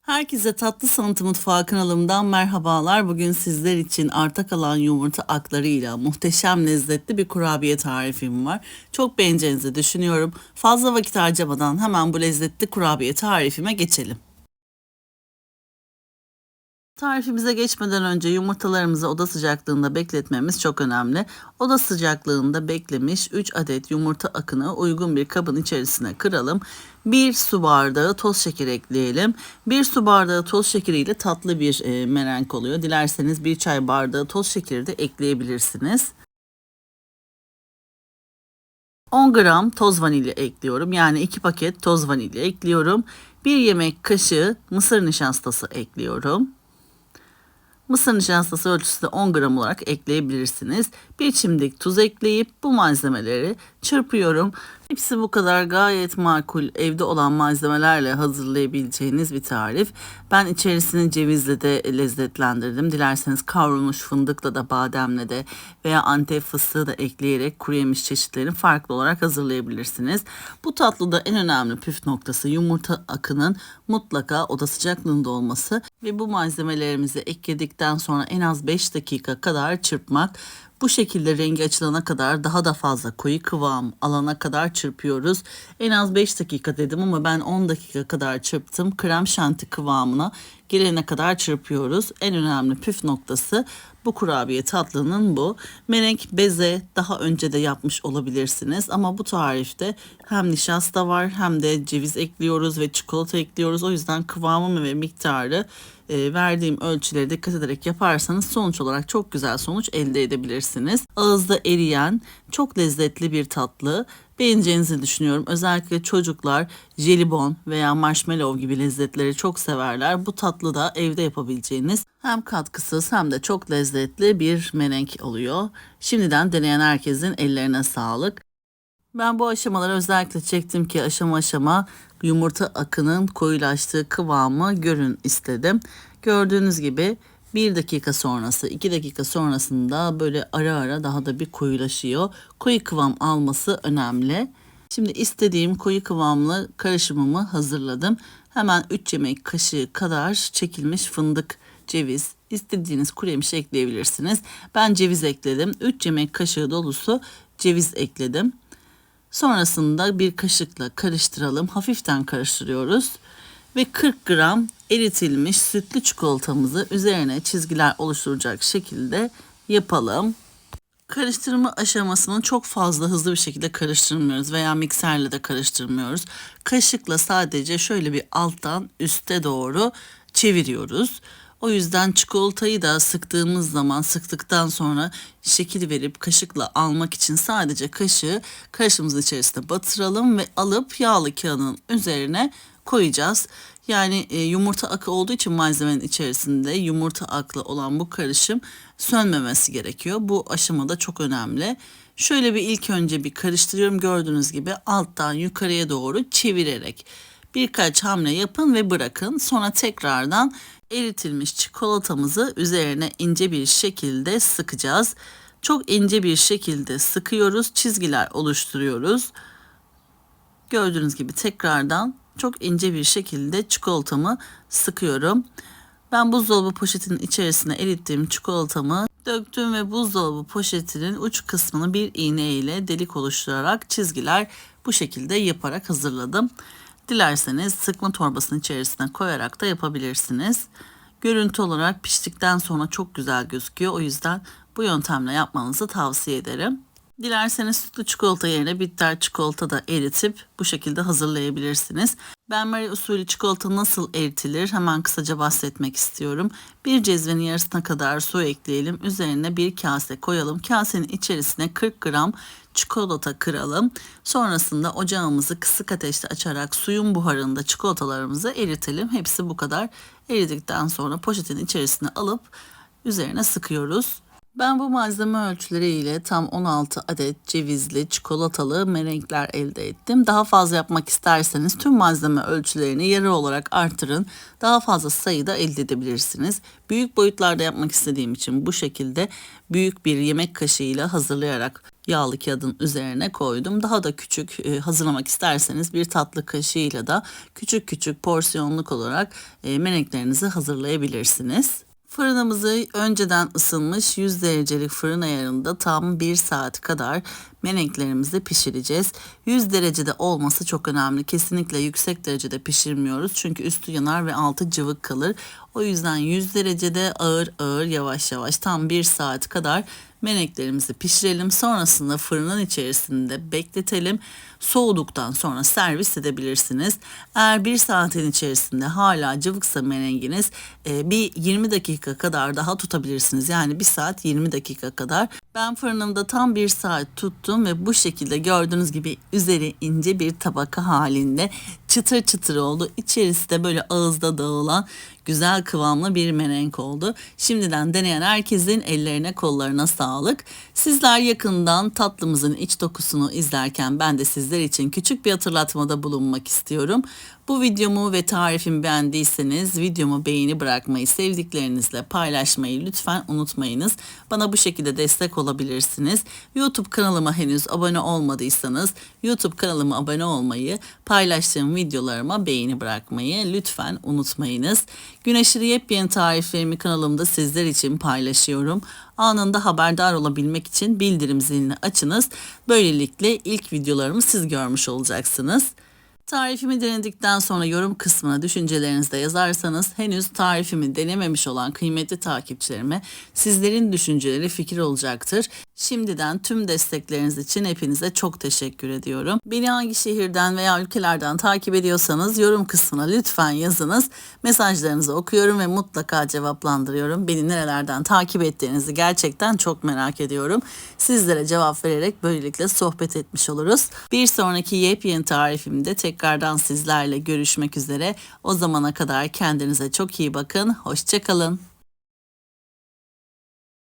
Herkese Tatlı Sanatı Mutfağı kanalımdan merhabalar. Bugün sizler için arta kalan yumurta aklarıyla muhteşem lezzetli bir kurabiye tarifim var. Çok beğeneceğinizi düşünüyorum. Fazla vakit harcamadan hemen bu lezzetli kurabiye tarifime geçelim. Tarifimize geçmeden önce yumurtalarımızı oda sıcaklığında bekletmemiz çok önemli. Oda sıcaklığında beklemiş 3 adet yumurta akını uygun bir kabın içerisine kıralım. 1 su bardağı toz şeker ekleyelim. 1 su bardağı toz şekeriyle tatlı bir merenk oluyor. Dilerseniz 1 çay bardağı toz şekeri de ekleyebilirsiniz. 10 gram toz vanilya ekliyorum. Yani 2 paket toz vanilya ekliyorum. 1 yemek kaşığı mısır nişastası ekliyorum. Mısır nişastası ölçüsü de 10 gram olarak ekleyebilirsiniz. Bir çimdik tuz ekleyip bu malzemeleri çırpıyorum. Hepsi bu kadar gayet makul evde olan malzemelerle hazırlayabileceğiniz bir tarif. Ben içerisini cevizle de lezzetlendirdim. Dilerseniz kavrulmuş fındıkla da bademle de veya Antep fıstığı da ekleyerek kuru yemiş çeşitlerini farklı olarak hazırlayabilirsiniz. Bu tatlıda en önemli püf noktası yumurta akının mutlaka oda sıcaklığında olması ve bu malzemelerimizi ekledikten sonra en az 5 dakika kadar çırpmak. Bu şekilde rengi açılana kadar daha da fazla koyu kıvam alana kadar çırpıyoruz. En az 5 dakika dedim ama ben 10 dakika kadar çırptım. Krem şanti kıvamına gelene kadar çırpıyoruz. En önemli püf noktası bu kurabiye tatlının bu. Merenk beze daha önce de yapmış olabilirsiniz ama bu tarifte hem nişasta var hem de ceviz ekliyoruz ve çikolata ekliyoruz. O yüzden kıvamı ve miktarı verdiğim ölçülere dikkat ederek yaparsanız sonuç olarak çok güzel sonuç elde edebilirsiniz. Ağızda eriyen çok lezzetli bir tatlı. Beğeneceğinizi düşünüyorum. Özellikle çocuklar jelibon veya marshmallow gibi lezzetleri çok severler. Bu tatlı da evde yapabileceğiniz hem katkısız hem de çok lezzetli bir merenk oluyor. Şimdiden deneyen herkesin ellerine sağlık. Ben bu aşamaları özellikle çektim ki aşama aşama yumurta akının koyulaştığı kıvamı görün istedim. Gördüğünüz gibi 1 dakika sonrası 2 dakika sonrasında böyle ara ara daha da bir koyulaşıyor. Koyu kıvam alması önemli. Şimdi istediğim koyu kıvamlı karışımımı hazırladım. Hemen 3 yemek kaşığı kadar çekilmiş fındık, ceviz, istediğiniz kuru yemiş ekleyebilirsiniz. Ben ceviz ekledim. 3 yemek kaşığı dolusu ceviz ekledim. Sonrasında bir kaşıkla karıştıralım. Hafiften karıştırıyoruz. Ve 40 gram eritilmiş sütlü çikolatamızı üzerine çizgiler oluşturacak şekilde yapalım. Karıştırma aşamasını çok fazla hızlı bir şekilde karıştırmıyoruz veya mikserle de karıştırmıyoruz. Kaşıkla sadece şöyle bir alttan üste doğru çeviriyoruz. O yüzden çikolatayı da sıktığımız zaman sıktıktan sonra şekil verip kaşıkla almak için sadece kaşığı karışımımızın içerisine batıralım ve alıp yağlı kağıdın üzerine koyacağız. Yani yumurta akı olduğu için malzemenin içerisinde yumurta aklı olan bu karışım sönmemesi gerekiyor. Bu aşamada çok önemli. Şöyle bir ilk önce bir karıştırıyorum. Gördüğünüz gibi alttan yukarıya doğru çevirerek birkaç hamle yapın ve bırakın. Sonra tekrardan eritilmiş çikolatamızı üzerine ince bir şekilde sıkacağız. Çok ince bir şekilde sıkıyoruz. Çizgiler oluşturuyoruz. Gördüğünüz gibi tekrardan çok ince bir şekilde çikolatamı sıkıyorum. Ben buzdolabı poşetinin içerisine erittiğim çikolatamı döktüm ve buzdolabı poşetinin uç kısmını bir iğne ile delik oluşturarak çizgiler bu şekilde yaparak hazırladım. Dilerseniz sıkma torbasının içerisine koyarak da yapabilirsiniz. Görüntü olarak piştikten sonra çok güzel gözüküyor. O yüzden bu yöntemle yapmanızı tavsiye ederim. Dilerseniz sütlü çikolata yerine bitter çikolata da eritip bu şekilde hazırlayabilirsiniz. Benmari usulü çikolata nasıl eritilir hemen kısaca bahsetmek istiyorum. Bir cezvenin yarısına kadar su ekleyelim. Üzerine bir kase koyalım. Kasenin içerisine 40 gram çikolata kıralım. Sonrasında ocağımızı kısık ateşte açarak suyun buharında çikolatalarımızı eritelim. Hepsi bu kadar. Eridikten sonra poşetin içerisine alıp üzerine sıkıyoruz. Ben bu malzeme ölçüleriyle tam 16 adet cevizli çikolatalı merenekler elde ettim. Daha fazla yapmak isterseniz tüm malzeme ölçülerini yarı olarak artırın. Daha fazla sayıda elde edebilirsiniz. Büyük boyutlarda yapmak istediğim için bu şekilde büyük bir yemek kaşığıyla hazırlayarak yağlı kağıdın üzerine koydum. Daha da küçük hazırlamak isterseniz bir tatlı kaşığıyla da küçük küçük porsiyonluk olarak mereneklerinizi hazırlayabilirsiniz. Fırınımızı önceden ısınmış 100 derecelik fırın ayarında tam 1 saat kadar mereneklerimizi pişireceğiz. 100 derecede olması çok önemli. Kesinlikle yüksek derecede pişirmiyoruz. Çünkü üstü yanar ve altı cıvık kalır. O yüzden 100 derecede ağır ağır yavaş yavaş tam 1 saat kadar mereneklerimizi pişirelim. Sonrasında fırının içerisinde bekletelim. Soğuduktan sonra servis edebilirsiniz. Eğer 1 saatin içerisinde hala cıvıksa menenginiz bir 20 dakika kadar daha tutabilirsiniz. Yani 1 saat 20 dakika kadar. Ben fırınımda tam 1 saat tuttum ve bu şekilde gördüğünüz gibi üzeri ince bir tabaka halinde çıtır çıtır oldu. İçerisi de böyle ağızda dağılan güzel kıvamlı bir merenk oldu. Şimdiden deneyen herkesin ellerine kollarına sağlık. Sizler yakından tatlımızın iç dokusunu izlerken ben de sizler için küçük bir hatırlatmada bulunmak istiyorum. Bu videomu ve tarifimi beğendiyseniz videomu beğeni bırakmayı, sevdiklerinizle paylaşmayı lütfen unutmayınız. Bana bu şekilde destek olabilirsiniz. YouTube kanalıma henüz abone olmadıysanız YouTube kanalıma abone olmayı, paylaştığım videolarıma beğeni bırakmayı lütfen unutmayınız. Gün aşırı yepyeni tariflerimi kanalımda sizler için paylaşıyorum. Anında haberdar olabilmek için bildirim zilini açınız. Böylelikle ilk videolarımı siz görmüş olacaksınız. Tarifimi denedikten sonra yorum kısmına düşüncelerinizi de yazarsanız henüz tarifimi denememiş olan kıymetli takipçilerime sizlerin düşünceleri fikir olacaktır. Şimdiden tüm destekleriniz için hepinize çok teşekkür ediyorum. Beni hangi şehirden veya ülkelerden takip ediyorsanız yorum kısmına lütfen yazınız. Mesajlarınızı okuyorum ve mutlaka cevaplandırıyorum. Beni nerelerden takip ettiğinizi gerçekten çok merak ediyorum. Sizlere cevap vererek böylelikle sohbet etmiş oluruz. Bir sonraki yepyeni tarifimde tekrardan sizlerle görüşmek üzere. O zamana kadar kendinize çok iyi bakın. Hoşça kalın.